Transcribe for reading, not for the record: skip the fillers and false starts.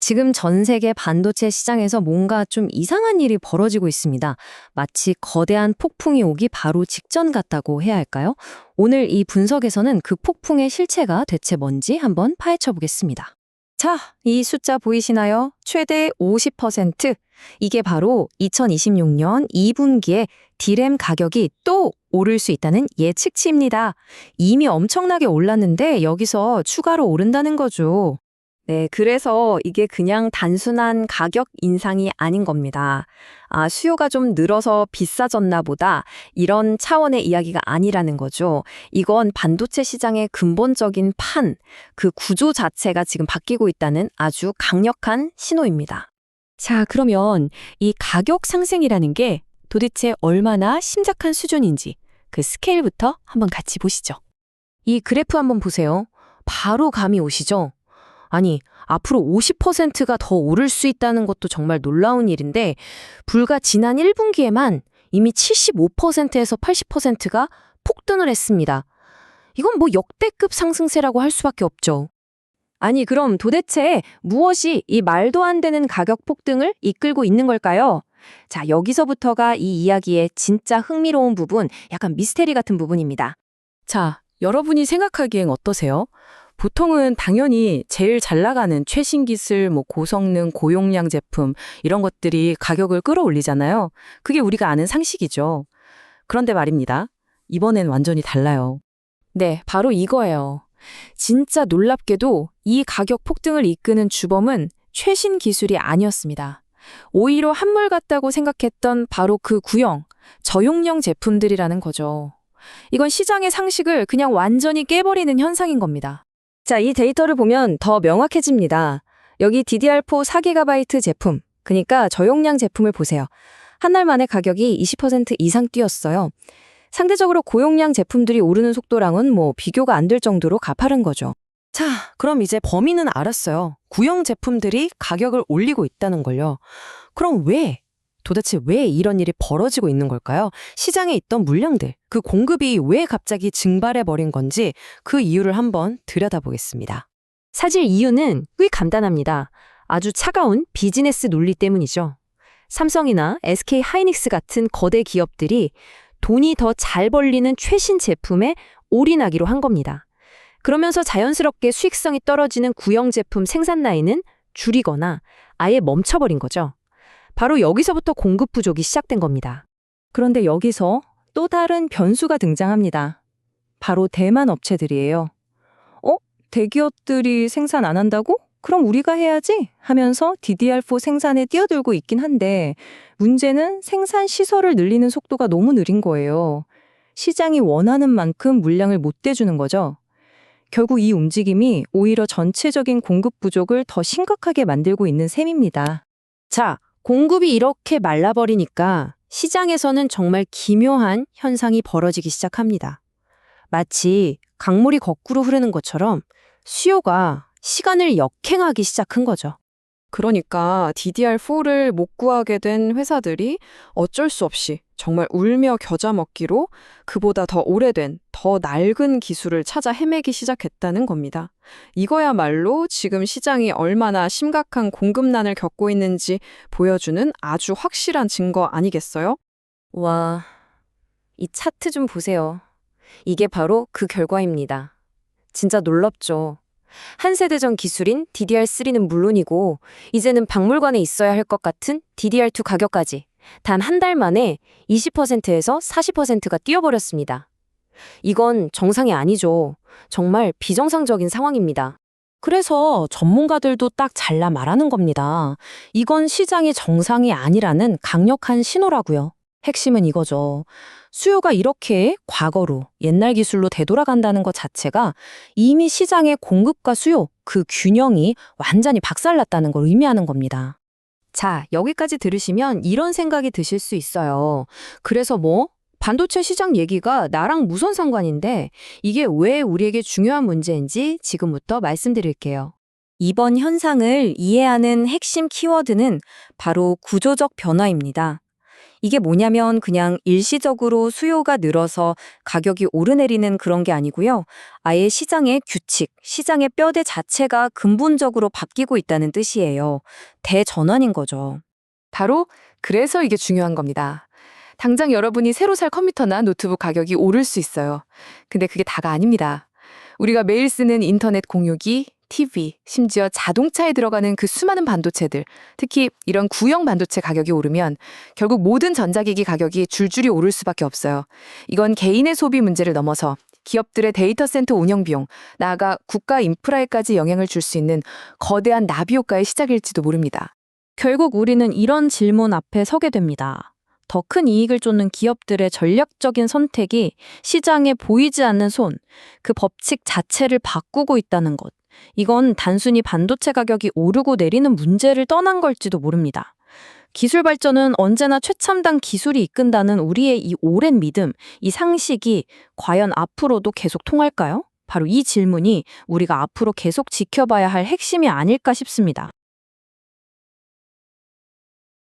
지금 전 세계 반도체 시장에서 뭔가 좀 이상한 일이 벌어지고 있습니다. 마치 거대한 폭풍이 오기 바로 직전 같다고 해야 할까요? 오늘 이 분석에서는 그 폭풍의 실체가 대체 뭔지 한번 파헤쳐 보겠습니다. 자, 이 숫자 보이시나요? 최대 50%. 이게 바로 2026년 2분기에 디램 가격이 또 오를 수 있다는 예측치입니다. 이미 엄청나게 올랐는데 여기서 추가로 오른다는 거죠. 네, 그래서 이게 그냥 단순한 가격 인상이 아닌 겁니다. 수요가 좀 늘어서 비싸졌나 보다 이런 차원의 이야기가 아니라는 거죠. 이건 반도체 시장의 근본적인 그 구조 자체가 지금 바뀌고 있다는 아주 강력한 신호입니다. 자, 그러면 이 가격 상승이라는 게 도대체 얼마나 심각한 수준인지 그 스케일부터 한번 같이 보시죠. 이 그래프 한번 보세요. 바로 감이 오시죠? 아니, 앞으로 50%가 더 오를 수 있다는 것도 정말 놀라운 일인데 불과 지난 1분기에만 이미 75%에서 80%가 폭등을 했습니다. 이건 뭐 역대급 상승세라고 할 수밖에 없죠. 아니, 그럼 도대체 무엇이 이 말도 안 되는 가격 폭등을 이끌고 있는 걸까요? 자, 여기서부터가 이 이야기의 진짜 흥미로운 부분, 약간 미스테리 같은 부분입니다. 자, 여러분이 생각하기엔 어떠세요? 보통은 당연히 제일 잘 나가는 최신 기술, 고성능, 고용량 제품 이런 것들이 가격을 끌어올리잖아요. 그게 우리가 아는 상식이죠. 그런데 말입니다. 이번엔 완전히 달라요. 네, 바로 이거예요. 진짜 놀랍게도 이 가격 폭등을 이끄는 주범은 최신 기술이 아니었습니다. 오히려 한물 같다고 생각했던 바로 그 구형, 저용량 제품들이라는 거죠. 이건 시장의 상식을 그냥 완전히 깨버리는 현상인 겁니다. 자, 이 데이터를 보면 더 명확해집니다. 여기 DDR4 4GB 제품, 그러니까 저용량 제품을 보세요. 한 달 만에 가격이 20% 이상 뛰었어요. 상대적으로 고용량 제품들이 오르는 속도랑은 비교가 안 될 정도로 가파른 거죠. 자, 그럼 이제 범인은 알았어요. 구형 제품들이 가격을 올리고 있다는 걸요. 그럼 도대체 왜 이런 일이 벌어지고 있는 걸까요? 시장에 있던 물량들, 그 공급이 왜 갑자기 증발해버린 건지 그 이유를 한번 들여다보겠습니다. 사실 이유는 꽤 간단합니다. 아주 차가운 비즈니스 논리 때문이죠. 삼성이나 SK 하이닉스 같은 거대 기업들이 돈이 더 잘 벌리는 최신 제품에 올인하기로 한 겁니다. 그러면서 자연스럽게 수익성이 떨어지는 구형 제품 생산 라인은 줄이거나 아예 멈춰버린 거죠. 바로 여기서부터 공급 부족이 시작된 겁니다. 그런데 여기서 또 다른 변수가 등장합니다. 바로 대만 업체들이에요. 대기업들이 생산 안 한다고? 그럼 우리가 해야지 하면서 DDR4 생산에 뛰어들고 있긴 한데 문제는 생산 시설을 늘리는 속도가 너무 느린 거예요. 시장이 원하는 만큼 물량을 못 대주는 거죠. 결국 이 움직임이 오히려 전체적인 공급 부족을 더 심각하게 만들고 있는 셈입니다. 자, 공급이 이렇게 말라버리니까 시장에서는 정말 기묘한 현상이 벌어지기 시작합니다. 마치 강물이 거꾸로 흐르는 것처럼 수요가 시간을 역행하기 시작한 거죠. 그러니까 DDR4를 못 구하게 된 회사들이 어쩔 수 없이 정말 울며 겨자 먹기로 그보다 더 오래된, 더 낡은 기술을 찾아 헤매기 시작했다는 겁니다. 이거야말로 지금 시장이 얼마나 심각한 공급난을 겪고 있는지 보여주는 아주 확실한 증거 아니겠어요? 와, 이 차트 좀 보세요. 이게 바로 그 결과입니다. 진짜 놀랍죠. 한 세대 전 기술인 DDR3는 물론이고 이제는 박물관에 있어야 할 것 같은 DDR2 가격까지 단 한 달 만에 20%에서 40%가 뛰어버렸습니다. 이건 정상이 아니죠. 정말 비정상적인 상황입니다. 그래서 전문가들도 딱 잘라 말하는 겁니다. 이건 시장의 정상이 아니라는 강력한 신호라고요. 핵심은 이거죠. 수요가 이렇게 과거로 옛날 기술로 되돌아간다는 것 자체가 이미 시장의 공급과 수요, 그 균형이 완전히 박살났다는 걸 의미하는 겁니다. 자, 여기까지 들으시면 이런 생각이 드실 수 있어요. 그래서 반도체 시장 얘기가 나랑 무슨 상관인데 이게 왜 우리에게 중요한 문제인지 지금부터 말씀드릴게요. 이번 현상을 이해하는 핵심 키워드는 바로 구조적 변화입니다. 이게 뭐냐면 그냥 일시적으로 수요가 늘어서 가격이 오르내리는 그런 게 아니고요. 아예 시장의 규칙, 시장의 뼈대 자체가 근본적으로 바뀌고 있다는 뜻이에요. 대전환인 거죠. 바로 그래서 이게 중요한 겁니다. 당장 여러분이 새로 살 컴퓨터나 노트북 가격이 오를 수 있어요. 근데 그게 다가 아닙니다. 우리가 매일 쓰는 인터넷 공유기, TV, 심지어 자동차에 들어가는 그 수많은 반도체들, 특히 이런 구형 반도체 가격이 오르면 결국 모든 전자기기 가격이 줄줄이 오를 수밖에 없어요. 이건 개인의 소비 문제를 넘어서 기업들의 데이터 센터 운영 비용, 나아가 국가 인프라에까지 영향을 줄 수 있는 거대한 나비 효과의 시작일지도 모릅니다. 결국 우리는 이런 질문 앞에 서게 됩니다. 더 큰 이익을 쫓는 기업들의 전략적인 선택이 시장에 보이지 않는 손, 그 법칙 자체를 바꾸고 있다는 것. 이건 단순히 반도체 가격이 오르고 내리는 문제를 떠난 걸지도 모릅니다. 기술 발전은 언제나 최첨단 기술이 이끈다는 우리의 이 오랜 믿음, 이 상식이 과연 앞으로도 계속 통할까요? 바로 이 질문이 우리가 앞으로 계속 지켜봐야 할 핵심이 아닐까 싶습니다.